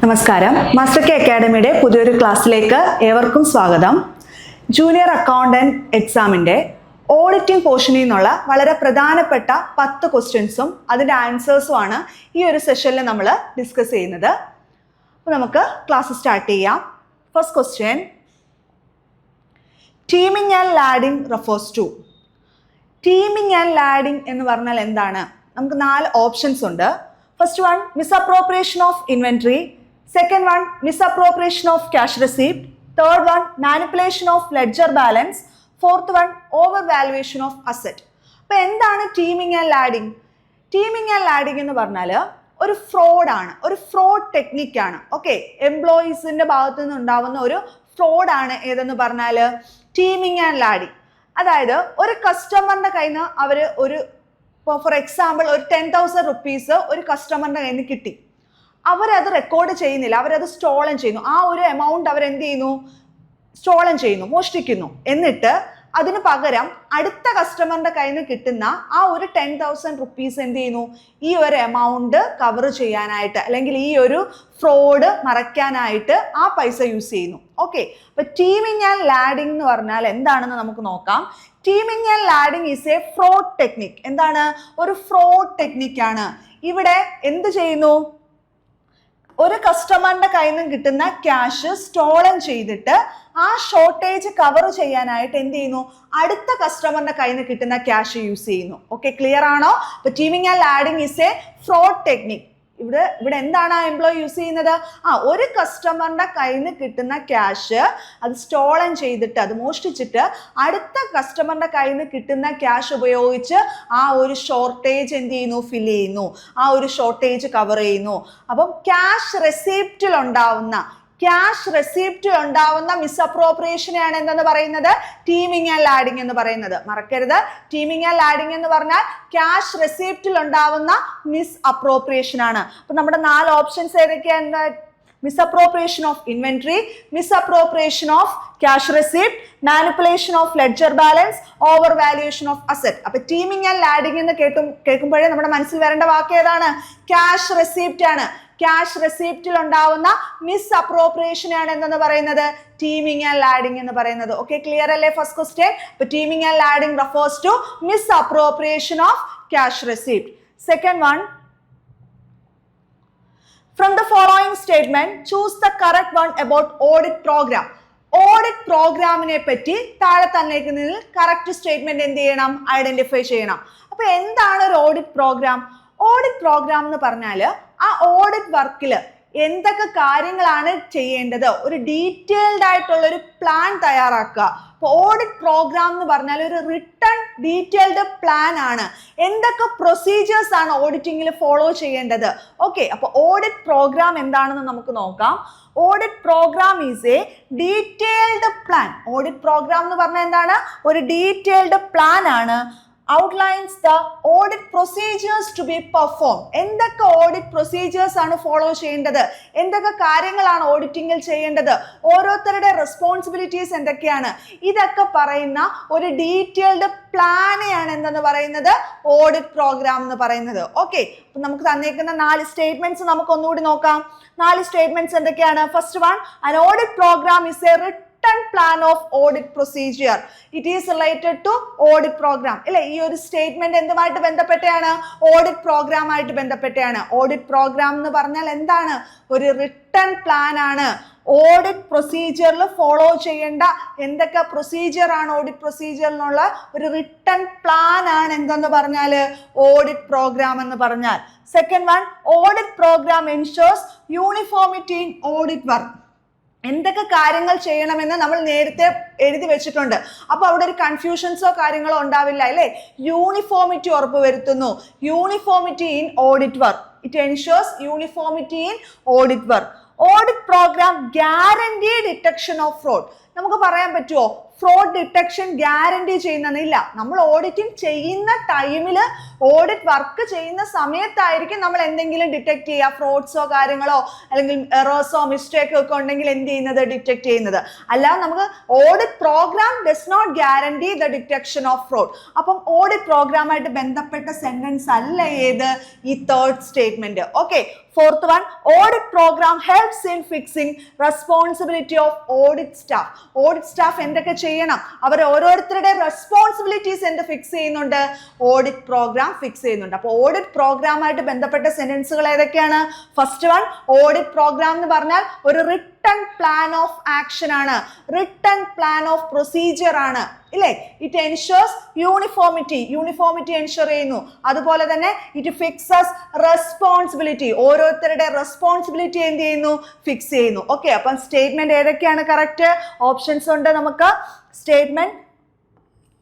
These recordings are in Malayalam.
നമസ്കാരം. മാസ്റ്റർ കെ അക്കാഡമിയുടെ പുതിയൊരു ക്ലാസ്സിലേക്ക് ഏവർക്കും സ്വാഗതം. ജൂനിയർ അക്കൗണ്ടന്റ് എക്സാമിൻ്റെ ഓഡിറ്റിംഗ് പോർഷനിൽ നിന്നുള്ള വളരെ പ്രധാനപ്പെട്ട 10 ക്വസ്റ്റ്യൻസും അതിൻ്റെ ആൻസേഴ്സുമാണ് ഈ ഒരു സെഷനിൽ നമ്മൾ ഡിസ്കസ് ചെയ്യുന്നത്. അപ്പോൾ നമുക്ക് ക്ലാസ് സ്റ്റാർട്ട് ചെയ്യാം. First question, teeming and lading refers to. Teeming and lading എന്ന് പറഞ്ഞാൽ എന്താണ്? നമുക്ക് 4 ഓപ്ഷൻസ് ഉണ്ട്. First one, misappropriation of inventory. Second one, misappropriation of cash receipt. Third one, manipulation of ledger balance. Fourth one, overvaluation of asset. അപ്പോൾ എന്താണ് teaming and lading? Teaming and lading എന്ന് പറഞ്ഞാൽ ഒരു ഫ്രോഡാണ്, ഒരു ഫ്രോഡ് ടെക്നിക്കാണ്. ഓക്കെ, എംപ്ലോയീസിൻ്റെ ഭാഗത്തു നിന്ന് ഉണ്ടാവുന്ന ഒരു ഫ്രോഡാണ് ഏതെന്ന് പറഞ്ഞാൽ ടീമിംഗ് ആൻഡ് ലാഡിംഗ്. അതായത് ഒരു കസ്റ്റമറിൻ്റെ കയ്യിൽ നിന്ന് അവർ ഒരു, ഫോർ എക്സാമ്പിൾ, ഒരു 10,000 rupees ഒരു കസ്റ്റമറിൻ്റെ കയ്യിൽ നിന്ന് കിട്ടി. അവരത് റെക്കോർഡ് ചെയ്യുന്നില്ല, അവരത് സ്റ്റോളൻ ചെയ്യുന്നു. ആ ഒരു എമൗണ്ട് അവരെന്ത് ചെയ്യുന്നു? സ്റ്റോളൻ ചെയ്യുന്നു, മോഷ്ടിക്കുന്നു. എന്നിട്ട് അതിന് പകരം അടുത്ത കസ്റ്റമറിൻ്റെ കയ്യിൽ നിന്ന് കിട്ടുന്ന ആ ഒരു 10,000 rupees എന്ത് ചെയ്യുന്നു? ഈ ഒരു എമൗണ്ട് കവർ ചെയ്യാനായിട്ട്, അല്ലെങ്കിൽ ഈ ഒരു ഫ്രോഡ് മറയ്ക്കാനായിട്ട് ആ പൈസ യൂസ് ചെയ്യുന്നു. ഓക്കെ, അപ്പൊ ടീമിംഗ് ആൻഡ് ലാഡിംഗ് എന്ന് പറഞ്ഞാൽ എന്താണെന്ന് നമുക്ക് നോക്കാം. Teaming and lading is A fraud technique. എന്താണ്? ഒരു ഫ്രോഡ് ടെക്നിക്കാണ്. ഇവിടെ എന്ത് ചെയ്യുന്നു? ഒരു കസ്റ്റമറിന്റെ കയ്യിൽ നിന്ന് കിട്ടുന്ന ക്യാഷ് സ്റ്റോളൻ ചെയ്തിട്ട് ആ ഷോർട്ടേജ് കവർ ചെയ്യാനായിട്ട് എന്ത് ചെയ്യുന്നു? അടുത്ത കസ്റ്റമറിന്റെ കയ്യിൽ നിന്ന് കിട്ടുന്ന ക്യാഷ് യൂസ് ചെയ്യുന്നു. ഓക്കെ, ക്ലിയർ ആണോ? അപ്പൊ teeming and lading is A fraud technique. ഇവിടെ എന്താണ് ആ എംപ്ലോയി യൂസ് ചെയ്യുന്നത്? ഒരു കസ്റ്റമറിന്റെ കയ്യിൽ നിന്ന് കിട്ടുന്ന ക്യാഷ് അത് സ്റ്റോളൻ ചെയ്തിട്ട്, അത് മോഷ്ടിച്ചിട്ട് അടുത്ത കസ്റ്റമറിന്റെ കയ്യിൽ നിന്ന് കിട്ടുന്ന ക്യാഷ് ഉപയോഗിച്ച് ആ ഒരു ഷോർട്ടേജ് എന്ത് ചെയ്യുന്നു? ഫിൽ ചെയ്യുന്നു, ആ ഒരു ഷോർട്ടേജ് കവർ ചെയ്യുന്നു. അപ്പം ക്യാഷ് റെസിപ്റ്റിൽ ഉണ്ടാവുന്ന മിസ്അപ്രോപ്രിയേഷനെയാണ് എന്തെന്ന് പറയുന്നത്? ടീമിംഗ് ആൻഡ് ലാഡിംഗ് എന്ന് പറയുന്നത്. മറക്കരുത്, ടീമിംഗ് ആൻഡ് ലാഡിംഗ് എന്ന് പറഞ്ഞാൽ ക്യാഷ് റെസിപ്റ്റിൽ ഉണ്ടാവുന്ന മിസ്അപ്രോപ്രിയേഷൻ ആണ്. അപ്പൊ നമ്മുടെ 4 ഓപ്ഷൻസ് ഏതൊക്കെയാണ്? misappropriation of inventory, misappropriation of cash receipt, manipulation of ledger balance, overvaluation of asset. അപ്പൊ ടീമിംഗ് ആൻഡ് ലാഡിംഗ് എന്ന് കേൾക്കുമ്പോഴേ നമ്മുടെ മനസ്സിൽ വരേണ്ട വാക്ക് ഏതാണ്? ക്യാഷ് റെസിപ്റ്റ് ആണ്. ക്യാഷ് റെസിപ്റ്റിൽ ഉണ്ടാവുന്ന മിസ്അപ്രോപ്രിയേഷൻ ആണ് എന്തെന്ന് പറയുന്നത്? ടീമിംഗ് ആൻഡ് ലാഡിംഗ് എന്ന് പറയുന്നത്. ഓക്കെ, ക്ലിയർ അല്ലേ? First question. അപ്പൊ teeming and lading refers to misappropriation of cash receipt. Second one, from the following statement, choose the correct one about audit program. Audit പ്രോഗ്രാമിനെ പറ്റി താഴെ തന്നേക്കുന്നതിൽ കറക്റ്റ് സ്റ്റേറ്റ്മെന്റ് എന്ത് ചെയ്യണം? ഐഡന്റിഫൈ ചെയ്യണം. അപ്പൊ എന്താണ് ഒരു ഓഡിറ്റ് പ്രോഗ്രാം? ഓഡിറ്റ് പ്രോഗ്രാം എന്ന് പറഞ്ഞാൽ ആ ഓഡിറ്റ് വർക്കിൽ എന്തൊക്കെ കാര്യങ്ങളാണ് ചെയ്യേണ്ടത്, ഒരു ഡീറ്റെയിൽഡ് ആയിട്ടുള്ള ഒരു പ്ലാൻ തയ്യാറാക്കുക. അപ്പോൾ ഓഡിറ്റ് പ്രോഗ്രാം എന്ന് പറഞ്ഞാൽ ഒരു റിട്ടൺ ഡീറ്റെയിൽഡ് പ്ലാൻ ആണ്. എന്തൊക്കെ പ്രൊസീജിയേഴ്സ് ആണ് ഓഡിറ്റിങ്ങിൽ ഫോളോ ചെയ്യേണ്ടത്? ഓക്കെ, അപ്പോൾ ഓഡിറ്റ് പ്രോഗ്രാം എന്താണെന്ന് നമുക്ക് നോക്കാം. Audit program is a detailed plan. Audit program എന്ന് പറഞ്ഞാൽ എന്താണ്? ഒരു ഡീറ്റെയിൽഡ് പ്ലാൻ ആണ്. outlines the audit procedures to be performed. എന്തൊക്കെ ഓഡിറ്റ് പ്രൊസീജിയേഴ്സ് ആണ് ഫോളോ ചെയ്യേണ്ടത്, എന്തൊക്കെ കാര്യങ്ങളാണ് ഓഡിറ്റിങ്ങിൽ ചെയ്യേണ്ടത്, ഓരോരുത്തരുടെ റെസ്പോൺസിബിലിറ്റീസ് എന്തൊക്കെയാണ്, ഇതൊക്കെ പറയുന്ന ഒരു ഡീറ്റെയിൽഡ് പ്ലാനെയാണ് എന്തെന്ന് പറയുന്നത്? ഓഡിറ്റ് പ്രോഗ്രാം എന്ന് പറയുന്നത്. ഓക്കെ, അപ്പൊ നമുക്ക് തന്നേക്കുന്ന 4 സ്റ്റേറ്റ്മെന്റ്സ് നമുക്ക് ഒന്നുകൂടി നോക്കാം. 4 സ്റ്റേറ്റ്മെന്റ്സ് എന്തൊക്കെയാണ്? First one, an audit program is a plan of audit procedure. It is related to audit program. അല്ലേ, ഈ ഒരു സ്റ്റേറ്റ്മെന്റ് എന്തുമായിട്ട് ബന്ധപ്പെട്ടാണ്? ഓഡിറ്റ് പ്രോഗ്രാം ആയിട്ട് ബന്ധപ്പെട്ടാണ്. ഓഡിറ്റ് പ്രോഗ്രാം എന്ന് പറഞ്ഞാൽ എന്താണ്? ഒരു റിട്ടൺ പ്ലാൻ ആണ്. ഓഡിറ്റ് പ്രൊസീജിയറിൽ ഫോളോ ചെയ്യേണ്ട എന്തൊക്കെ പ്രൊസീജിയർ ആണ് ഓഡിറ്റ് പ്രൊസീജിയറിനുള്ള ഒരു റിട്ടൺ പ്ലാൻ ആണ് എന്തെന്ന് പറഞ്ഞാൽ ഓഡിറ്റ് പ്രോഗ്രാം എന്ന് പറഞ്ഞാൽ. Second one, audit program ensures uniformity in audit work. എന്തൊക്കെ കാര്യങ്ങൾ ചെയ്യണമെന്ന് നമ്മൾ നേരത്തെ എഴുതി വെച്ചിട്ടുണ്ട്. അപ്പോൾ അവിടെ ഒരു കൺഫ്യൂഷൻസോ കാര്യങ്ങളോ ഉണ്ടാവില്ല, അല്ലേ? യൂണിഫോമിറ്റി ഉറപ്പുവരുത്തുന്നു. Uniformity in audit work. It ensures uniformity in audit work. Audit program guarantee detection of fraud. നമുക്ക് പറയാൻ പറ്റുമോ ഫ്രോഡ് ഡിറ്റക്ഷൻ ഗ്യാരണ്ടി ചെയ്യുന്നില്ല? നമ്മൾ ഓഡിറ്റിംഗ് ചെയ്യുന്ന ടൈമിൽ ഓഡിറ്റ് വർക്ക് ചെയ്യുന്ന സമയത്തായിരിക്കും നമ്മൾ എന്തെങ്കിലും ഡിറ്റക്ട് ചെയ്യുക, ഫ്രോഡ്സോ കാര്യങ്ങളോ അല്ലെങ്കിൽ എറേഴ്സോ മിസ്റ്റേക്കോ ഒക്കെ ഉണ്ടെങ്കിൽ എന്ത് ചെയ്യുന്നത്, ഡിറ്റക്ട് ചെയ്യുന്നത്. അല്ലാതെ നമുക്ക് audit program does not guarantee the detection of fraud. അപ്പം ഓഡിറ്റ് പ്രോഗ്രാമായിട്ട് ബന്ധപ്പെട്ട സെന്റൻസ് അല്ല ഏത്, ഈ third statement. Okay, fourth one, audit program helps in fixing responsibility of audit staff. Audit staff എന്തൊക്കെ ചെയ്യണം, അവർ ഓരോരുത്തരുടെ റെസ്പോൺസിബിലിറ്റീസ് എന്ത് ഫിക്സ് ചെയ്യുന്നുണ്ട്, ഓഡിറ്റ് പ്രോഗ്രാം ഫിക്സ് ചെയ്യുന്നുണ്ട്. അപ്പോൾ ഓഡിറ്റ് പ്രോഗ്രാമായിട്ട് ബന്ധപ്പെട്ട സെന്റൻസുകൾ ഏതൊക്കെയാണ്? ഫസ്റ്റ് വൺ, ഓഡിറ്റ് പ്രോഗ്രാം എന്ന് പറഞ്ഞാൽ ഒരു റിട്ടൺ പ്ലാൻ ഓഫ് ആക്ഷൻ ആണ്, റിട്ടൺ പ്ലാൻ ഓഫ് പ്രൊസീജിയർ ആണ്, ഇല്ലേ? ഇറ്റ് എൻഷുവേഴ്സ് യൂണിഫോമിറ്റി എൻഷുർ ചെയ്യുന്നു. അതുപോലെ തന്നെ ഇറ്റ് ഫിക്സസ് റെസ്പോൺസിബിലിറ്റി, ഓരോരുത്തരുടെ റെസ്പോൺസിബിലിറ്റി എന്ത് ചെയ്യുന്നു, ഫിക്സ് ചെയ്യുന്നു. ഓക്കെ, അപ്പം സ്റ്റേറ്റ്മെന്റ് ഏതൊക്കെയാണ് കറക്റ്റ്? ഓപ്ഷൻസ് ഉണ്ട് നമുക്ക്. സ്റ്റേറ്റ്മെന്റ്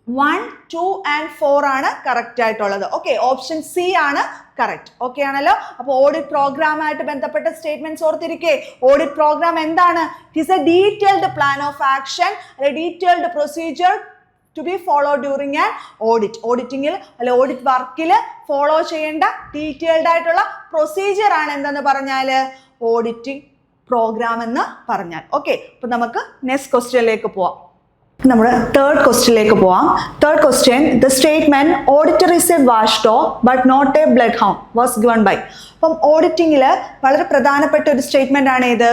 1, 2 and 4 ആണ് കറക്റ്റ് ആയിട്ടുള്ളത്. ഓക്കെ, ഓപ്ഷൻ സി ആണ് കറക്റ്റ്. ഓക്കെ ആണല്ലോ. അപ്പോൾ ഓഡിറ്റ് പ്രോഗ്രാമായിട്ട് ബന്ധപ്പെട്ട സ്റ്റേറ്റ്മെന്റ്സ് ഓർത്തിരിക്കേ. ഓഡിറ്റ് പ്രോഗ്രാം എന്താണ്? It is a detailed plan of action, detailed procedure to be follow during an audit. ഓഡിറ്റിങ്ങിൽ അല്ലെ ഓഡിറ്റ് വർക്കിൽ ഫോളോ ചെയ്യേണ്ട ഡീറ്റെയിൽഡ് ആയിട്ടുള്ള പ്രൊസീജിയർ ആണ് എന്തെന്ന് പറഞ്ഞാൽ ഓഡിറ്റിംഗ് പ്രോഗ്രാം എന്ന് പറഞ്ഞാൽ. ഓക്കെ, അപ്പൊ നമുക്ക് നെക്സ്റ്റ് ക്വസ്റ്റ്യനിലേക്ക് പോവാം. നമ്മുടെ തേർഡ് ക്വസ്റ്റ്യനിലേക്ക് പോവാം. Third question, the statement auditor is a watch dog but not a blood hound was given by. അപ്പം ഓഡിറ്റിംഗിൽ വളരെ പ്രധാനപ്പെട്ട ഒരു സ്റ്റേറ്റ്മെന്റ് ആണ് ഇത്,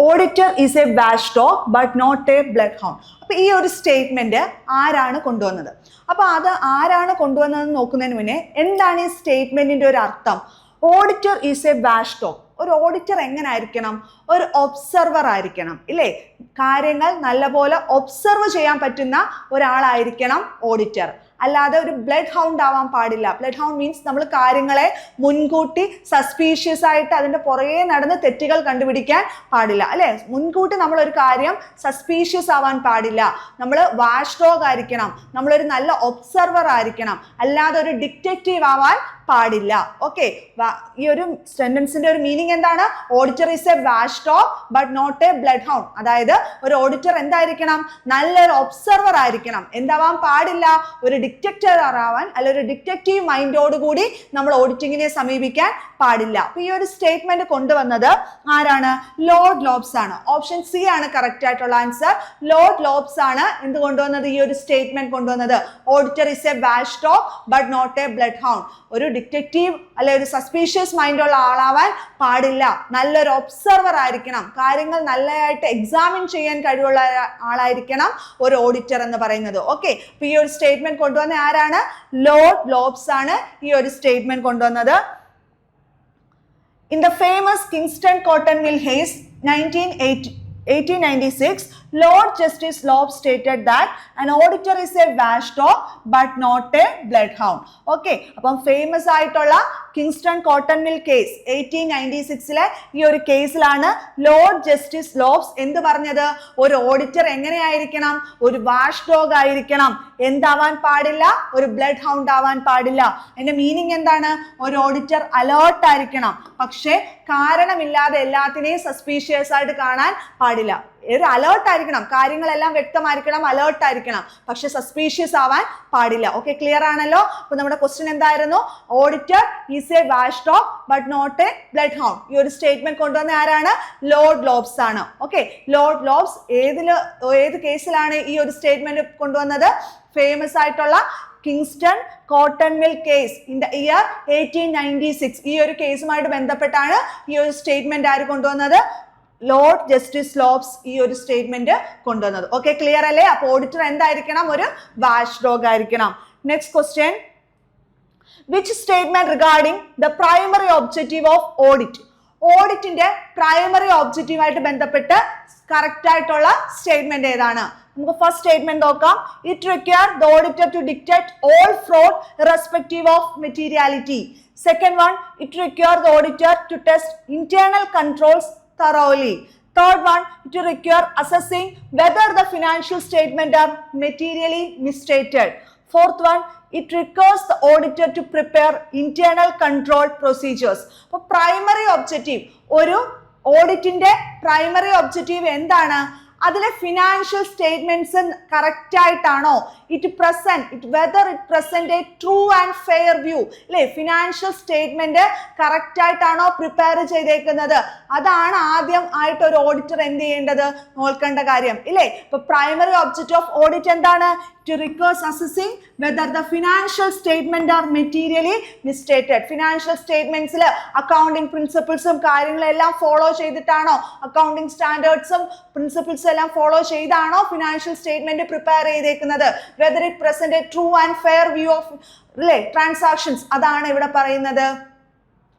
auditor is a watch dog but not a blood hound. അപ്പൊ ഈ ഒരു സ്റ്റേറ്റ്മെന്റ് ആരാണ് കൊണ്ടുവന്നത്? അപ്പൊ അത് ആരാണ് കൊണ്ടുവന്നതെന്ന് നോക്കുന്നതിന് മുന്നേ എന്താണ് ഈ സ്റ്റേറ്റ്മെന്റിന്റെ ഒരു അർത്ഥം? Auditor is a watch dog. ഒരു ഓഡിറ്റർ എങ്ങനെ ആയിരിക്കണം? ഒരു ഒബ്സർവർ ആയിരിക്കണം, ഇല്ലേ? കാര്യങ്ങൾ നല്ലപോലെ ഒബ്സർവ് ചെയ്യാൻ പറ്റുന്ന ഒരാളായിരിക്കണം ഓഡിറ്റർ. അല്ലാതെ ഒരു ബ്ലഡ് ഹൗണ്ട് ആവാൻ പാടില്ല. ബ്ലഡ് ഹൗണ്ട് മീൻസ് നമ്മൾ കാര്യങ്ങളെ മുൻകൂട്ടി സസ്പീഷ്യസ് ആയിട്ട് അതിന്റെ പുറകെ നടന്ന് തെറ്റുകൾ കണ്ടുപിടിക്കാൻ പാടില്ല, അല്ലെ? മുൻകൂട്ടി നമ്മൾ ഒരു കാര്യം സസ്പീഷ്യസ് ആവാൻ പാടില്ല. നമ്മൾ വാച്ച് ഡോഗ് ആയിരിക്കണം, നമ്മളൊരു നല്ല ഒബ്സർവർ ആയിരിക്കണം, അല്ലാതെ ഒരു ഡിറ്റക്റ്റീവ് ആവാൻ പാടില്ല. ഓക്കെ, ഈ ഒരു സെന്റൻസിന്റെ ഒരു മീനിങ് എന്താണ്? Auditor is a watch dog but not a blood hound. അതായത് ഒരു ഓഡിറ്റർ എന്തായിരിക്കണം? നല്ലൊരു ഒബ്സർവർ ആയിരിക്കണം. എന്താവാൻ പാടില്ല? ഒരു ഡിറ്റക്റ്റർ ആവാൻ അല്ല ഒരു ഡിറ്റക്റ്റീവ് മൈൻഡോട് കൂടി നമ്മൾ ഓഡിറ്റിങ്ങിനെ സമീപിക്കാൻ പാടില്ല. അപ്പൊ ഈ ഒരു സ്റ്റേറ്റ്മെന്റ് കൊണ്ടുവന്നത് ആരാണ്? ലോർഡ് ലോബ്സ് ആണ്. ഓപ്ഷൻ സി ആണ് കറക്റ്റ് ആയിട്ടുള്ള ആൻസർ. ലോർഡ് ലോബ്സ് ആണ് എന്ത് കൊണ്ടുവന്നത്? ഈ ഒരു സ്റ്റേറ്റ്മെന്റ് കൊണ്ടുവന്നത്. Auditor is a watch dog but not a blood hound. ഒരു ഡിറ്റക്റ്റീവ് അല്ലെ ഒരു സസ്പീഷ്യസ് മൈൻഡുള്ള ആളാവാൻ പാടില്ല. നല്ലൊരു ഒബ്സർവർ ആയിരിക്കണം. കാര്യങ്ങൾ നല്ലതായിട്ട് എക്സാമിൻ ചെയ്യാൻ കഴിവുള്ള ആളായിരിക്കണം ഒരു ഓഡിറ്റർ എന്ന് പറയുന്നത്. ഓക്കെ, അപ്പൊ ഈ ഒരു സ്റ്റേറ്റ്മെന്റ് കൊണ്ടുവന്ന ആരാണ്? ലോർഡ് ലോബ്സ് ആണ് ഈ ഒരു സ്റ്റേറ്റ്മെന്റ് കൊണ്ടുവന്നത്. In the famous Kingston Cotton Mill case 1896, Lord Justice Lobbs stated that an auditor is a watchdog but not a bloodhound. Okay, അപ്പം ഫേമസ് ആയിട്ടുള്ള കിങ്സ്റ്റൺ കോട്ടൺ മിൽ കേസ് 1896 ഈ ഒരു കേസിലാണ് ലോർഡ് ജസ്റ്റിസ് ലോബ്സ് എന്ത് പറഞ്ഞത്? ഒരു ഓഡിറ്റർ എങ്ങനെയായിരിക്കണം? ഒരു വാച്ച് ഡോഗ് ആയിരിക്കണം. എന്താവാൻ പാടില്ല? ഒരു ബ്ലഡ് ഹൗണ്ട് ആവാൻ പാടില്ല. അതിന്റെ മീനിങ് എന്താണ്? ഒരു ഓഡിറ്റർ അലേർട്ട് ആയിരിക്കണം, പക്ഷെ കാരണമില്ലാതെ എല്ലാത്തിനെയും സസ്പീഷ്യസ് ആയിട്ട് കാണാൻ പാടില്ല. ഒരു അലേർട്ട് ആയിരിക്കണം, കാര്യങ്ങളെല്ലാം വ്യക്തമായിരിക്കണം, അലേർട്ട് ആയിരിക്കണം, പക്ഷെ സസ്പീഷ്യസ് ആവാൻ പാടില്ല. ഓക്കെ, ക്ലിയർ ആണല്ലോ? അപ്പൊ നമ്മുടെ ക്വസ്റ്റ്യൻ എന്തായിരുന്നു? Auditor is a watch dog but not a blood hound. ഈ ഒരു സ്റ്റേറ്റ്മെന്റ് കൊണ്ടുവന്ന ആരാണ്? ലോർഡ് ലോബ്സ് ആണ്. ഓക്കെ, ലോർഡ് ലോബ്സ് ഏത് കേസിലാണ് ഈ ഒരു സ്റ്റേറ്റ്മെന്റ് കൊണ്ടുവന്നത്? ഫേമസ് ആയിട്ടുള്ള Kingston cotton mill case in the year 1896. ഈ ഒരു കേസുമായിട്ട് ബന്ധപ്പെട്ടാണ് ഈ ഒരു സ്റ്റേറ്റ്മെന്റ് ആര് കൊണ്ടുവന്നത്? ലോർഡ് ജസ്റ്റിസ് ലോബ്സ് ഈ ഒരു സ്റ്റേറ്റ്മെന്റ് കൊണ്ടുവന്നത്. ഓക്കെ, ക്ലിയർ അല്ലേ? അപ്പൊ ഓഡിറ്റർ എന്തായിരിക്കണം? ഒരു വാച്ച് ഡോഗ് ആയിരിക്കണം. Next question, which statement regarding the primary objective of audit? ഓഡിറ്റിന്റെ പ്രൈമറി ഒബ്ജക്റ്റീവായിട്ട് ബന്ധപ്പെട്ട് കറക്റ്റ് ആയിട്ടുള്ള സ്റ്റേറ്റ്മെന്റ് ഏതാണ്? നമുക്ക് ഫസ്റ്റ് സ്റ്റേറ്റ്മെന്റ് നോക്കാം. It require the auditor to detect all fraud irrespective of materiality. Second one, it require the auditor to test internal controls thoroughly. Third one, it will require assessing whether the financial statements are materially misstated. Fourth one, it requires the auditor to prepare internal control procedures. So primary objective, ഒരു ഓഡിറ്റിന്റെ പ്രൈമറി ഒബ്ജക്റ്റീവ് എന്താണ്? അതിലെ ഫിനാൻഷ്യൽ സ്റ്റേറ്റ്മെന്റ്സ് കറക്റ്റ് ആയിട്ടാണോ, whether it present A true and fair view അല്ലെ, ഫിനാൻഷ്യൽ സ്റ്റേറ്റ്മെന്റ് കറക്റ്റ് ആയിട്ടാണോ പ്രിപ്പയർ ചെയ്തേക്കുന്നത്, അതാണ് ആദ്യം ആയിട്ട് ഒരു ഓഡിറ്റർ എന്ത് ചെയ്യേണ്ടത്, നോക്കേണ്ട കാര്യം ഇല്ലേ. ഇപ്പൊ പ്രൈമറി ഒബ്ജക്റ്റീവ് ഓഫ് ഓഡിറ്റ് എന്താണ്, to requires assessing whether the financial statement are materially misstated. Financial statements accounting principles കാര്യങ്ങളെല്ലാം ഫോളോ ചെയ്തിട്ടാണോ, അക്കൗണ്ടിങ് സ്റ്റാൻഡേർഡ്സും പ്രിൻസിപ്പിൾസും എല്ലാം ഫോളോ ചെയ്താണോ ഫിനാൻഷ്യൽ സ്റ്റേറ്റ്മെന്റ് പ്രിപ്പയർ ചെയ്തേക്കുന്നത്, whether it present A true and fair view of transactions, അതാണ് ഇവിടെ പറയുന്നത്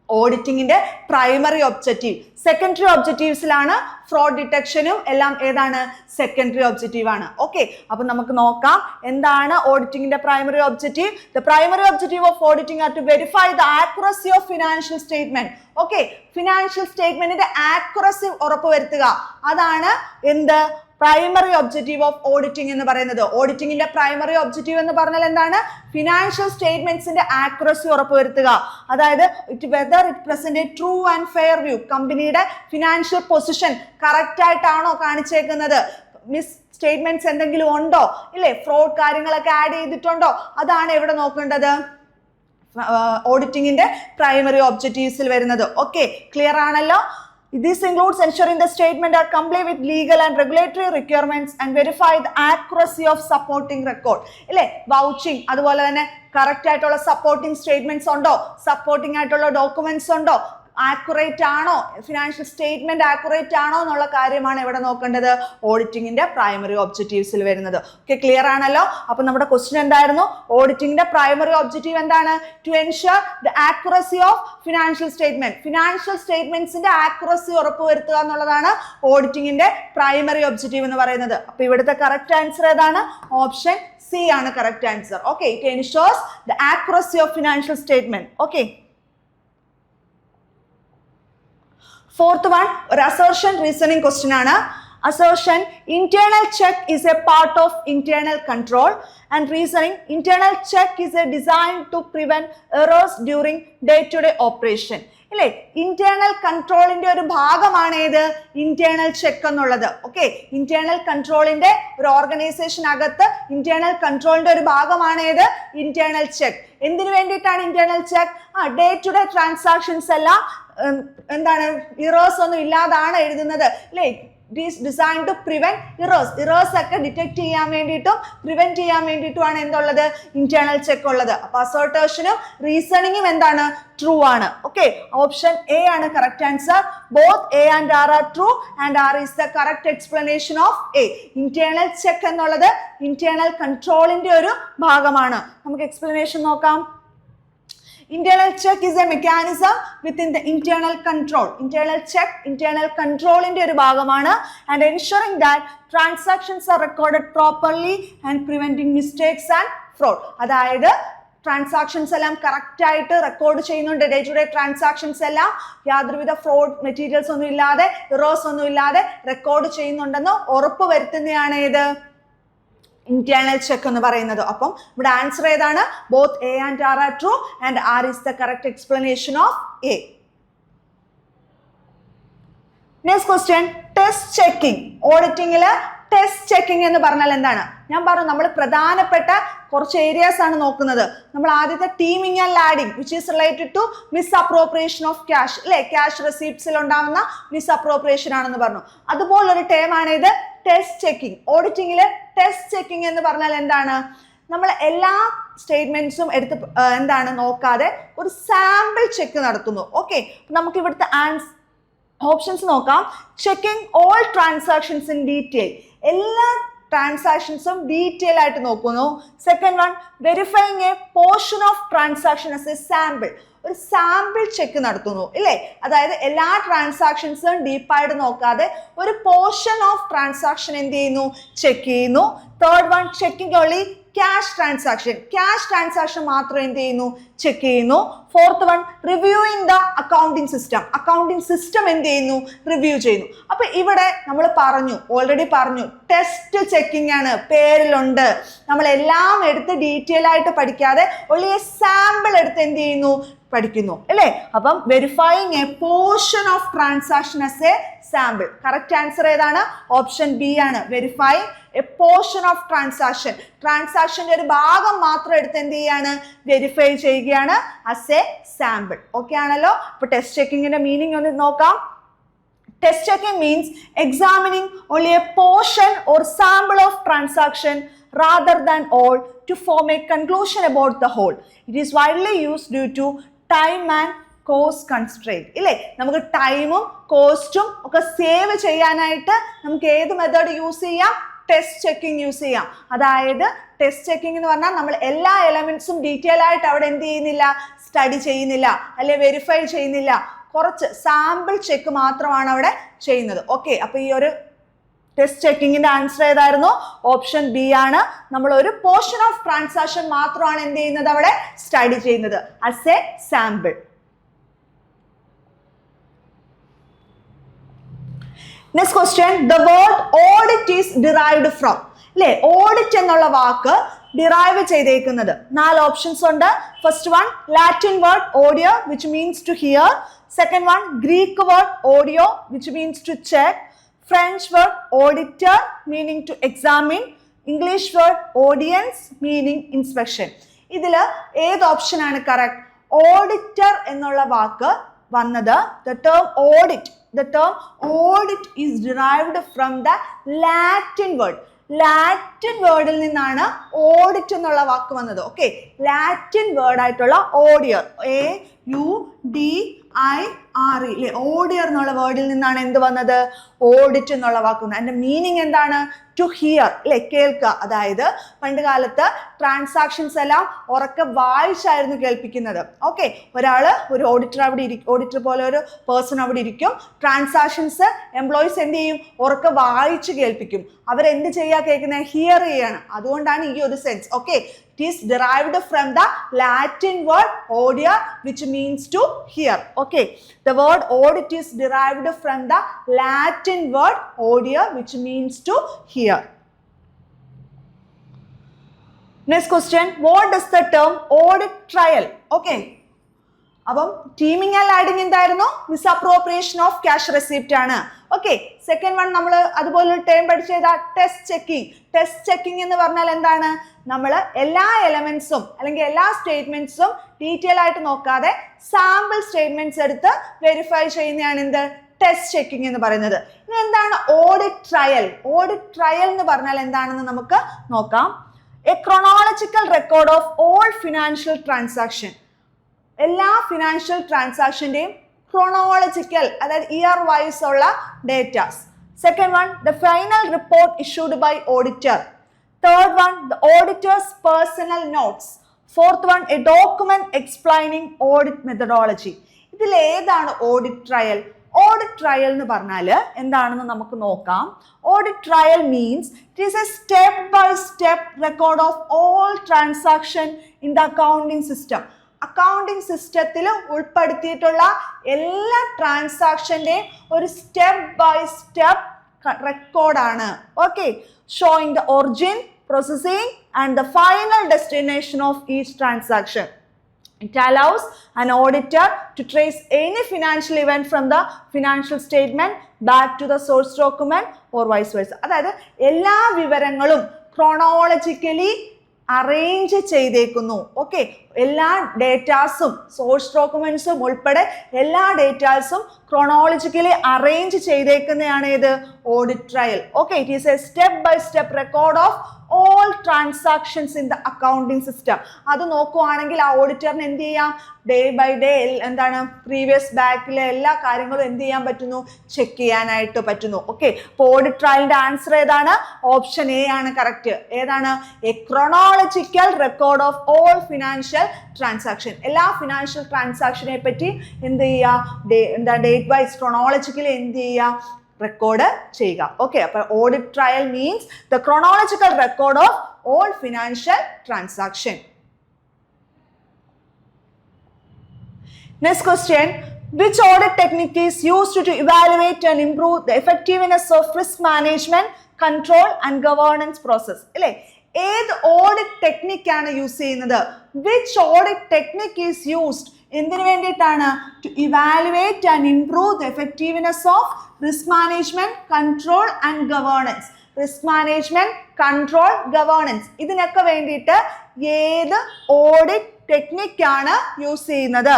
ഓഡിറ്റിംഗിന്റെ പ്രൈമറി ഒബ്ജക്റ്റീവ്. സെക്കൻഡറി ഒബ്ജക്റ്റീവ്സിലാണ് ഫ്രോഡ് ഡിറ്റക്ഷനും എല്ലാം ഏതാണ്, സെക്കൻഡറി ഒബ്ജക്റ്റീവ് ആണ്. ഓക്കെ, അപ്പൊ നമുക്ക് നോക്കാം എന്താണ് ഓഡിറ്റിംഗിന്റെ primary objective. The primary objective of auditing are to verify the accuracy of financial statement. Okay, financial സ്റ്റേറ്റ്മെന്റിന്റെ ആക്യുറസി ഉറപ്പുവരുത്തുക, അതാണ് എന്ത് പ്രൈമറി ഒബ്ജക്റ്റീവ് ഓഫ് ഓഡിറ്റിംഗ് എന്ന് പറയുന്നത്. ഓഡിറ്റിംഗിന്റെ പ്രൈമറി ഒബ്ജക്റ്റീവ് എന്ന് പറഞ്ഞാൽ എന്താണ്, ഫിനാൻഷ്യൽ സ്റ്റേറ്റ്മെന്റ്സിന്റെ ആക്യുറസി ഉറപ്പുവരുത്തുക, അതായത് whether it present A true and fair view, കമ്പനിയുടെ ഫിനാൻഷ്യൽ പൊസിഷൻ കറക്റ്റ് ആയിട്ടാണോ കാണിച്ചേക്കുന്നത്, മിസ് സ്റ്റേറ്റ്മെന്റ്സ് എന്തെങ്കിലും ഉണ്ടോ ഇല്ലേ, ഫ്രോഡ് കാര്യങ്ങളൊക്കെ ആഡ് ചെയ്തിട്ടുണ്ടോ, അതാണ് ഇവിടെ നോക്കേണ്ടത് ഓഡിറ്റിംഗിന്റെ പ്രൈമറി ഒബ്ജക്റ്റീവ്സിൽ വരുന്നത്. ഓക്കെ, ക്ലിയർ ആണല്ലോ. This includes ensuring the statement are comply with legal and regulatory requirements and verify the accuracy of supporting record. ഇല്ലേ, വൗച്ചിങ്, അതുപോലെ തന്നെ കറക്റ്റ് ആയിട്ടുള്ള സപ്പോർട്ടിംഗ് സ്റ്റേറ്റ്മെന്റ്സ് ഉണ്ടോ, സപ്പോർട്ടിംഗ് ആയിട്ടുള്ള ഡോക്യുമെന്റ്സ് ഉണ്ടോ, ആക്യുറേറ്റ് ആണോ, ഫിനാൻഷ്യൽ സ്റ്റേറ്റ്മെന്റ് ആക്യുറേറ്റ് ആണോ എന്നുള്ള കാര്യമാണ് ഇവിടെ നോക്കേണ്ടത് ഓഡിറ്റിംഗിന്റെ പ്രൈമറി ഒബ്ജക്റ്റീവ്സിൽ വരുന്നത്. ഓക്കെ, ക്ലിയർ ആണല്ലോ. അപ്പൊ നമ്മുടെ ക്വസ്റ്റ്യൻ എന്തായിരുന്നു, ഓഡിറ്റിംഗിന്റെ പ്രൈമറി ഒബ്ജക്റ്റീവ് എന്താണ്, to ensure the accuracy of financial statement, financial സ്റ്റേറ്റ്മെന്റ്സിന്റെ ആക്യുറസി ഉറപ്പുവരുത്തുക എന്നുള്ളതാണ് ഓഡിറ്റിംഗിന്റെ പ്രൈമറി ഒബ്ജക്റ്റീവ് എന്ന് പറയുന്നത്. അപ്പൊ ഇവിടുത്തെ കറക്റ്റ് ആൻസർ ഏതാണ്, ഓപ്ഷൻ സി ആണ് correct answer. Okay, it ensures the accuracy of financial statement. Okay, fourth one, ഒരു assertion reasoning question ആണ്. Assertion, internal check is a part of internal control, and reasoning, internal check is a designed to prevent errors during day-to-day operation. ഇല്ലേ, ഇന്റേണൽ കൺട്രോളിന്റെ ഒരു ഭാഗമാണ് ഏത്, ഇന്റേണൽ ചെക്ക് എന്നുള്ളത്. ഓക്കെ, ഇന്റേണൽ കൺട്രോളിന്റെ ഒരു ഓർഗനൈസേഷൻ അകത്ത് ഇന്റേണൽ കൺട്രോളിന്റെ ഒരു ഭാഗമാണ് ഏത്, ഇന്റേണൽ ചെക്ക്. എന്തിനു വേണ്ടിയിട്ടാണ് internal check, day to day transactions എല്ലാം എന്താണ് ഇറേഴ്സ് ഒന്നും ഇല്ലാതാണ് എഴുതുന്നത് അല്ലേ. It is design to prevent errors ഒക്കെ ഡിറ്റക്ട് ചെയ്യാൻ വേണ്ടിയിട്ടും പ്രിവെന്റ് ചെയ്യാൻ വേണ്ടിയിട്ടുമാണ് എന്തുള്ളത്, ഇന്റേണൽ ചെക്ക് ഉള്ളത്. അപ്പൊ അസർട്ടേഷനും റീസണിങ്ങും എന്താണ്, ട്രൂ ആണ്. ഓക്കെ, ഓപ്ഷൻ എ ആണ് correct answer. Both A and R are true and R is the correct explanation of A. Internal check എന്നുള്ളത് ഇന്റേണൽ കൺട്രോളിന്റെ ഒരു ഭാഗമാണ്. നമുക്ക് എക്സ്പ്ലനേഷൻ നോക്കാം. Internal check is a mechanism within the internal control. Internal check, internal control inde oru bhagamana, and ensuring that transactions are recorded properly and preventing mistakes and fraud. Adayide transactions എല്ലാം കറക്റ്റ് ആയിട്ട് റെക്കോർഡ് ചെയ്യുന്നുണ്ട്, ഡേ ടു ഡേ ട്രാൻസാക്ഷൻസ് എല്ലാം യാതൊരുവിധ ഫ്രോഡ് മെറ്റീരിയൽസ് ഒന്നും ഇല്ലാതെ, ഇറേഴ്സ് ഒന്നും ഇല്ലാതെ റെക്കോർഡ് ചെയ്യുന്നുണ്ടെന്ന് ഉറപ്പ് വരുത്തുന്നതാണ് ഏത്, ഇന്റേണൽ ചെക്ക് എന്ന് പറയുന്നത്. അപ്പം ഇവിടെ ആൻസർ ഏതാണ്, both A and R are true and R is the correct explanation of A. Next question, test checking. ഓഡിറ്റിംഗിൽ ടെസ്റ്റ് ചെക്കിംഗ് എന്ന് പറഞ്ഞാൽ എന്താണ്? ഞാൻ പറഞ്ഞു നമ്മൾ പ്രധാനപ്പെട്ട കുറച്ച് ഏരിയാസ് ആണ് നോക്കുന്നത്. നമ്മൾ ആദ്യത്തെ teeming and lading which is related to misappropriation of cash അല്ലെ, ക്യാഷ് റെസീപ്റ്റ്സിൽ ഉണ്ടാവുന്ന മിസ് അപ്രോപ്രിയേഷൻ ആണെന്ന് പറഞ്ഞു. അതുപോലൊരു ടേം ആണ് ഇത് ടെസ്റ്റ് ചെക്കിംഗ്. ഓഡിറ്റിംഗില് ടെസ്റ്റ് ചെക്കിംഗ് എന്ന് പറഞ്ഞാൽ എന്താണ്? നമ്മൾ എല്ലാ സ്റ്റേറ്റ്മെന്റ്സും എടുത്ത് എന്താണ് നോക്കാതെ ഒരു സാമ്പിൾ ചെക്ക് നടത്തുന്നു. ഓക്കെ, നമുക്ക് ഇവിടുത്തെ ഓപ്ഷൻസ് നോക്കാം. Checking all transactions in detail, എല്ലാ ട്രാൻസാക്ഷൻസും ഡീറ്റെയിൽ ആയിട്ട് നോക്കുന്നു. Second one, verifying A portion of transaction as a sample, ഒരു സാമ്പിൾ ചെക്ക് നടത്തുന്നു ഇല്ലേ. അതായത് എല്ലാ ട്രാൻസാക്ഷൻസും ഡീപ്പായിട്ട് നോക്കാതെ ഒരു പോർഷൻ ഓഫ് ട്രാൻസാക്ഷൻ എന്ത് ചെയ്യുന്നു, ചെക്ക് ചെയ്യുന്നു. Third one, checking only cash transaction, cash transaction മാത്രം എന്ത് ചെയ്യുന്നു, ചെക്ക് ചെയ്യുന്നു. Fourth one, reviewing the accounting system, accounting system എന്ത് ചെയ്യുന്നു, റിവ്യൂ ചെയ്യുന്നു. അപ്പൊ ഇവിടെ നമ്മൾ ഓൾറെഡി പറഞ്ഞു ടെസ്റ്റ് ചെക്കിംഗ് ആണ്, പേരിലുണ്ട്. നമ്മൾ എല്ലാം എടുത്ത് ഡീറ്റെയിൽ ആയിട്ട് പഠിക്കാതെ ഒള്ളി സാമ്പിൾ എടുത്ത് എന്ത് ചെയ്യുന്നു, പഠിക്കുന്നു അല്ലേ? അപ്പം verifying A portion of transaction as a sample. Correct answer ഏതാണ്? ഓപ്ഷൻ ബി ആണ്. Verifying A portion of transaction. ട്രാൻസാക്ഷന്റെ ഒരു ഭാഗം മാത്രം എടുത്ത് എന്ത് ചെയ്യാണ്? വെരിഫൈ ചെയ്യുകയാണ് ആസ് എ സാമ്പിൾ. ഓക്കെ ആണല്ലോ? അപ്പൊ ടെസ്റ്റ് ചെക്കിങ്ങിന്റെ മീനിങ് ഒന്ന് നോക്കാം. Test checking means examining only a portion or sample of transaction rather than all to form a conclusion about the whole. It is widely used due to time and cost constrain. ഇല്ലേ? നമുക്ക് ടൈമും കോസ്റ്റും ഒക്കെ സേവ് ചെയ്യാനായിട്ട് നമുക്ക് ഏത് മെത്തേഡ് യൂസ് ചെയ്യാം? ടെസ്റ്റ് ചെക്കിങ് യൂസ് ചെയ്യാം. അതായത് ടെസ്റ്റ് ചെക്കിംഗ് എന്ന് പറഞ്ഞാൽ നമ്മൾ എല്ലാ എലമെന്റ്സും ഡീറ്റെയിൽ ആയിട്ട് അവിടെ എന്ത് ചെയ്യുന്നില്ല? സ്റ്റഡി ചെയ്യുന്നില്ല, അല്ലെ വെരിഫൈ ചെയ്യുന്നില്ല. കുറച്ച് സാമ്പിൾ ചെക്ക് മാത്രമാണ് അവിടെ ചെയ്യുന്നത്. ഓക്കെ, അപ്പൊ ഈ ഒരു ടെസ്റ്റ് ചെക്കിങ്ങിന്റെ ആൻസർ ഏതായിരുന്നു? ഓപ്ഷൻ ബി ആണ്. നമ്മൾ ഒരു പോർഷൻ ഓഫ് ട്രാൻസാക്ഷൻ മാത്രമാണ് എന്ത് ചെയ്യുന്നത്? അവിടെ സ്റ്റഡി ചെയ്യുന്നത് as a sample. Next question, the word audit is derived from. അല്ലെ, ഓഡിറ്റ് എന്നുള്ള വാക്ക് ഡിറൈവ് ചെയ്തേക്കുന്നത് 4 ഓപ്ഷൻസ് ഉണ്ട്. First one Latin word audio which means to hear. Second one Greek word audio which means to check. French word auditor meaning to examine. English word audience meaning inspection. ഇതിൽ ഏത് ഓപ്ഷൻ ആണ് കറക്റ്റ്? ഓഡിറ്റർ എന്നുള്ള വാക്ക് വന്നത് the term audit is derived from the Latin word. Latin വേർഡിൽ നിന്നാണ് ഓഡിറ്റ് എന്നുള്ള വാക്ക് വന്നത്. ഓക്കെ, ലാറ്റിൻ വേർഡ് ആയിട്ടുള്ള ഓഡിയർ, AUDIR, അല്ലെ, ഓഡിയർ എന്നുള്ള വേർഡിൽ നിന്നാണ് എന്ത് വന്നത്? ഓഡിറ്റ് എന്നുള്ള വാക്ക് വന്നത്. അതിന്റെ മീനിങ് എന്താണ്? ടു ഹിയർ, അല്ലെ, കേൾക്കുക. അതായത് പണ്ട് കാലത്ത് ട്രാൻസാക്ഷൻസ് എല്ലാം ഉറക്കെ വായിച്ചായിരുന്നു കേൾപ്പിക്കുന്നത്. ഓക്കെ, ഒരു ഓഡിറ്റർ പോലെ ഒരു പേഴ്സൺ അവിടെ ഇരിക്കും. ട്രാൻസാക്ഷൻസ് എംപ്ലോയീസ് എന്ത് ചെയ്യും? ഉറക്കെ വായിച്ച് കേൾപ്പിക്കും. അവരെന്ത് ചെയ്യാ? കേൾക്കുന്നത് ഹിയർ ചെയ്യാണ്. അതുകൊണ്ടാണ് ഈ ഒരു sense. Okay, it is derived from the Latin word audio which means to hear. Okay, the word audit is derived from the Latin word audio which means to hear. Next question, what does the term audit trial? Okay, അപ്പം ടീമിംഗ് ആൻഡ് ലാഡിങ് എന്തായിരുന്നു? മിസ്അപ്രോപ്രിയേഷൻ ഓഫ് ക്യാഷ് റെസിപ്റ്റ് ആണ്. ഓക്കെ, സെക്കൻഡ് വൺ നമ്മൾ അതുപോലെ ഒരു ടേം പഠിച്ചതാ ടെസ്റ്റ് ചെക്കിംഗ്. ടെസ്റ്റ് ചെക്കിംഗ് എന്ന് പറഞ്ഞാൽ എന്താണ്? നമ്മൾ എല്ലാ എലമെന്റ്സും അല്ലെങ്കിൽ എല്ലാ സ്റ്റേറ്റ്മെന്റ്സും ഡീറ്റെയിൽ ആയിട്ട് നോക്കാതെ സാമ്പിൾ സ്റ്റേറ്റ്മെന്റ്സ് എടുത്ത് വെരിഫൈ ചെയ്യുന്നതാണ് എന്ത്? ടെസ്റ്റ് ചെക്കിംഗ് എന്ന് പറയുന്നത്. ഇനി എന്താണ് ഓഡിറ്റ് ട്രയൽ? ഓഡിറ്റ് ട്രയൽ എന്ന് പറഞ്ഞാൽ എന്താണെന്ന് നമുക്ക് നോക്കാം. A chronological record of all financial transaction. എല്ലാ ഫിനാൻഷ്യൽ ട്രാൻസാക്ഷന്റെയും ക്രോണോളജിക്കൽ, അതായത് ഇയർ വൈസ് ഉള്ള datas. Second one the final report issued by auditor. Third one the auditor's personal notes. Fourth one a document explaining audit methodology. ഇതിൽ ഏതാണ് ഓഡിറ്റ് ട്രയൽ? ഓഡിറ്റ് ട്രയൽ എന്ന് പറഞ്ഞാൽ എന്താണെന്ന് നമുക്ക് നോക്കാം. Audit trail means it is a step by step record of all transaction in the accounting system. Accounting സിസ്റ്റത്തിൽ ഉൾപ്പെടുത്തിയിട്ടുള്ള എല്ലാ ട്രാൻസാക്ഷന്റെയും ഒരു സ്റ്റെപ്പ് ബൈ സ്റ്റെപ്പ് റെക്കോർഡാണ്. Okay, showing the origin, processing and the final destination of each transaction. It allows an auditor to trace any financial event from the financial statement back to the source document or vice versa. അതായത് എല്ലാ വിവരങ്ങളും ക്രോണോളജിക്കലി അറേഞ്ച് ചെയ്തേക്കുന്നു. ഓക്കെ, എല്ലാ ഡേറ്റാസും സോഴ്സ് ഡോക്യുമെന്റ്സും ഉൾപ്പെടെ എല്ലാ ഡേറ്റാസും ക്രോണോളജിക്കലി അറേഞ്ച് ചെയ്തേക്കുന്നതാണ് ഇത് audit trail. Okay, it is a step by step record of all transactions in the accounting system. അത് നോക്കുവാണെങ്കിൽ ആ ഓഡിറ്ററിന് എന്ത് ചെയ്യാം? ഡേ ബൈ ഡേ എന്താണ് പ്രീവിയസ് ബാക്കിലെ എല്ലാ കാര്യങ്ങളും എന്ത് ചെയ്യാൻ പറ്റുന്നു? ചെക്ക് ചെയ്യാനായിട്ട് പറ്റുന്നു. ഓക്കെ, അപ്പോൾ ഓഡിറ്റ് ട്രയലിന്റെ ആൻസർ ഏതാണ്? ഓപ്ഷൻ എ ആണ് കറക്റ്റ്. ഏതാണ്? A chronological record of all financial transaction. എല്ലാ ഫിനാൻഷ്യൽ ട്രാൻസാക്ഷനെ പറ്റി എന്ത് ചെയ്യുക? ഡേറ്റ് വൈസ് ക്രോണോളജിക്കലി എന്ത് ചെയ്യുക? റെക്കോർഡ് ചെയ്യുക. ഓക്കെ, അപ്പൊ audit trail means the chronological record of all financial transaction. Next question, which audit technique is used to evaluate and improve the effectiveness of risk management, control and governance process? അല്ലേ, ഏത് ഓഡിറ്റ് ടെക്നിക് ആണ് യൂസ് ചെയ്യുന്നത്? Which audit technique is used എന്തിനു വേണ്ടിയിട്ടാണ്? To evaluate and improve the effectiveness of risk management, control and governance. Risk management, control, governance ഇതിനൊക്കെ വേണ്ടിയിട്ട് ഏത് ഓഡിറ്റ് ടെക്നിക്കാണ് യൂസ് ചെയ്യുന്നത്?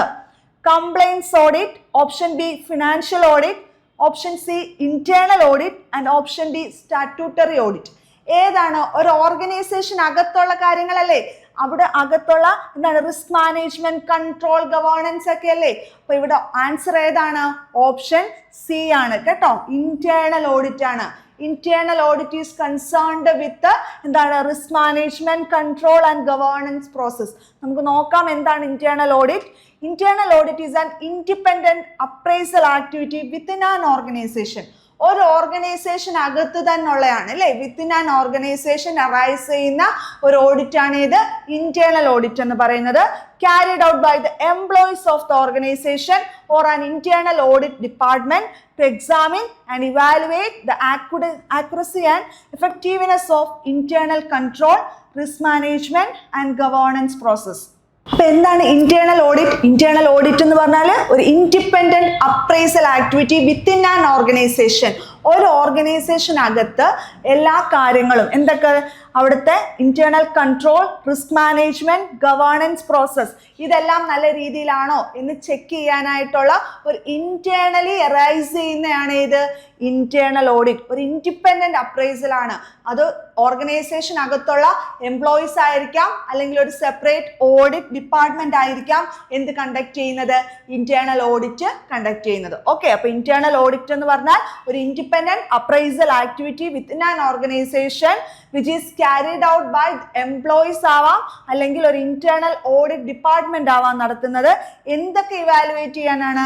Compliance audit, option B financial audit, option C internal audit and option D statutory audit. ഏതാണ്? ഒരു ഓർഗനൈസേഷൻ അകത്തുള്ള കാര്യങ്ങളല്ലേ, അവിടെ അകത്തുള്ള എന്താണ് റിസ്ക് മാനേജ്മെന്റ്, കൺട്രോൾ, ഗവേണൻസ് ഒക്കെ അല്ലേ. അപ്പൊ ഇവിടെ ആൻസർ ഏതാണ്? ഓപ്ഷൻ സി ആണ് കേട്ടോ, ഇന്റേണൽ ഓഡിറ്റ് ആണ്. Internal audit is concerned with എന്താണ്? Risk management, control and governance process. നമുക്ക് നോക്കാം എന്താണ് internal audit. Internal audit is an independent appraisal activity within an organisation. ഒരു ഓർഗനൈസേഷൻ അകത്ത് തന്നെ ഉള്ളതാണ് അല്ലെ, വിത്തിൻ ആൻ ഓർഗനൈസേഷൻ അറൈസ് ചെയ്യുന്ന ഒരു ഓഡിറ്റ് ആണ് ഇത് ഇന്റേണൽ ഓഡിറ്റ് എന്ന് പറയുന്നത്. carried out by the employees of the organization or an internal audit department to examine and evaluate the accuracy and effectiveness of internal control, risk management and governance process. അപ്പൊ എന്താണ് ഇന്റേണൽ ഓഡിറ്റ്? ഇന്റേണൽ ഓഡിറ്റ് എന്ന് പറഞ്ഞാൽ ഒരു independent appraisal activity within an organisation. ഒരു ഓർഗനൈസേഷൻ അകത്ത് എല്ലാ കാര്യങ്ങളും എന്തൊക്കെ, അവിടുത്തെ internal control, risk management, governance process ഇതെല്ലാം നല്ല രീതിയിലാണോ എന്ന് ചെക്ക് ചെയ്യാനായിട്ടുള്ള ഒരു ഇന്റേണലി അറൈസ് ചെയ്യുന്നതാണ് ഇത് ഇന്റേണൽ ഓഡിറ്റ്. ഒരു ഇൻഡിപെൻഡന്റ് അപ്രൈസൽ ആണ്. അത് ഓർഗനൈസേഷൻ അകത്തുള്ള എംപ്ലോയീസ് ആയിരിക്കാം, അല്ലെങ്കിൽ ഒരു സെപ്പറേറ്റ് ഓഡിറ്റ് ഡിപ്പാർട്ട്മെന്റ് ആയിരിക്കാം എന്ത് കണ്ടക്ട് ചെയ്യുന്നത്? ഇന്റേണൽ ഓഡിറ്റ് കണ്ടക്ട് ചെയ്യുന്നത്. ഓക്കെ, അപ്പൊ ഇന്റേണൽ ഓഡിറ്റ് എന്ന് പറഞ്ഞാൽ ഒരു independent appraisal activity within an organization which is carried out by employees ആവാം, അല്ലെങ്കിൽ ഒരു ഇന്റേണൽ ഓഡിറ്റ് ഡിപ്പാർട്ട്മെന്റ് ആവാം നടത്തുന്നത്. എന്തൊക്കെ ഇവാലുവേറ്റ് ചെയ്യാനാണ്?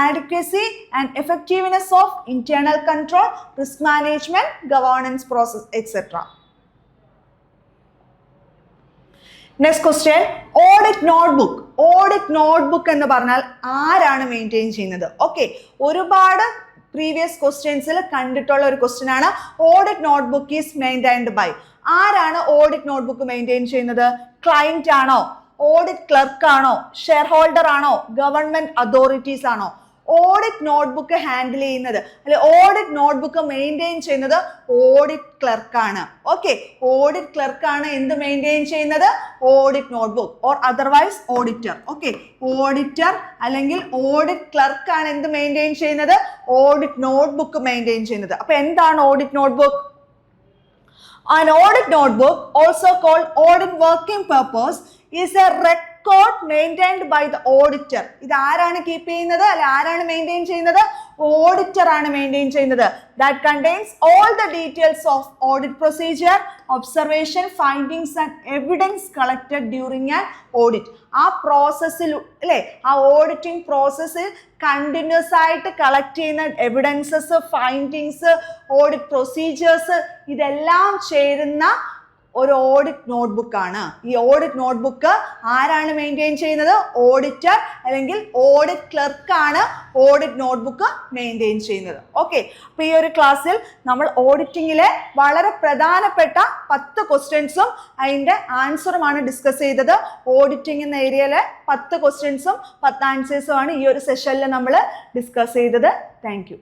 adequacy and effectiveness of internal control, risk management, governance process, etc. Next question, audit notebook. Audit notebook എന്ന് പറഞ്ഞാൽ ആരാണ് മെയിൻറ്റെയിൻ ചെയ്യുന്നത്? ഓക്കെ, ഒരുപാട് പ്രീവിയസ് ക്വസ്റ്റ്യൻസിൽ കണ്ടിട്ടുള്ള ഒരു ക്വസ്റ്റ്യൻ ആണ്. Audit notebook is maintained by. ആരാണ് ഓഡിറ്റ് നോട്ട്ബുക്ക് മെയിൻറ്റെയിൻ ചെയ്യുന്നത്? ക്ലയന്റ് ആണോ? ഓഡിറ്റ് ക്ലർക്ക് ആണോ? ഷെയർ ഹോൾഡർ ആണോ? ഗവൺമെന്റ് അതോറിറ്റീസ് ആണോ? ഓഡിറ്റ് നോട്ട്ബുക്ക് ഹാൻഡിൽ ചെയ്യുന്നത് അല്ലെ, ഓഡിറ്റ് നോട്ട്ബുക്ക് മെയിൻറ്റെയിൻ ചെയ്യുന്നത് ഓഡിറ്റ് ക്ലർക്കാണ്. ഓക്കെ, ഓഡിറ്റ് ക്ലർക്കാണ് എന്ത് മെയിൻറ്റെയിൻ ചെയ്യുന്നത്? Audit notebook or otherwise auditor. Okay, auditor അല്ലെങ്കിൽ ഓഡിറ്റ് ക്ലർക്കാണ് എന്ത് മെയിൻറ്റെയിൻ ചെയ്യുന്നത്? ഓഡിറ്റ് നോട്ട്ബുക്ക് മെയിൻറ്റെയിൻ ചെയ്യുന്നത്. അപ്പൊ എന്താണ് audit notebook? An audit notebook, also called audit working purpose, is a record maintained by the auditor. ഇത് ആരാണ് കീപ്പ് ചെയ്യുന്നത് അല്ലെ ആരാണ് മെയിൻറ്റെയിൻ ചെയ്യുന്നത്? ഓഡിറ്റർ ആണ് മെയിൻറ്റെയിൻ ചെയ്യുന്നത്. That contains all the details of audit procedure, observation, findings and evidence collected during an audit. ആ പ്രോസസ്സിൽ അല്ലെ, ആ ഓഡിറ്റിംഗ് പ്രോസസ്സിൽ കണ്ടിന്യൂസ് ആയിട്ട് കളക്ട് ചെയ്യുന്ന എവിഡൻസസ്, ഫൈൻഡിങ്സ്, ഓഡിറ്റ് പ്രൊസീജിയേഴ്സ് ഇതെല്ലാം ചേരുന്ന ഒരു ഓഡിറ്റ് നോട്ട്ബുക്ക് ആണ്. ഈ ഓഡിറ്റ് നോട്ട്ബുക്ക് ആരാണ് മെയിൻറ്റെയിൻ ചെയ്യുന്നത്? ഓഡിറ്റർ അല്ലെങ്കിൽ ഓഡിറ്റ് ക്ലർക്കാണ് ഓഡിറ്റ് നോട്ട്ബുക്ക് മെയിൻറ്റെയിൻ ചെയ്യുന്നത്. ഓക്കെ, അപ്പൊ ഈ ഒരു ക്ലാസ്സിൽ നമ്മൾ ഓഡിറ്റിങ്ങിലെ വളരെ പ്രധാനപ്പെട്ട 10 ക്വസ്റ്റ്യൻസും അതിന്റെ ആൻസറുമാണ് ഡിസ്കസ് ചെയ്തത്. ഓഡിറ്റിംഗ് എന്ന ഏരിയയിലെ 10 ക്വസ്റ്റ്യൻസും 10 ആൻസേഴ്സും ആണ് ഈ ഒരു സെഷനിൽ നമ്മൾ ഡിസ്കസ് ചെയ്തത്. Thank you.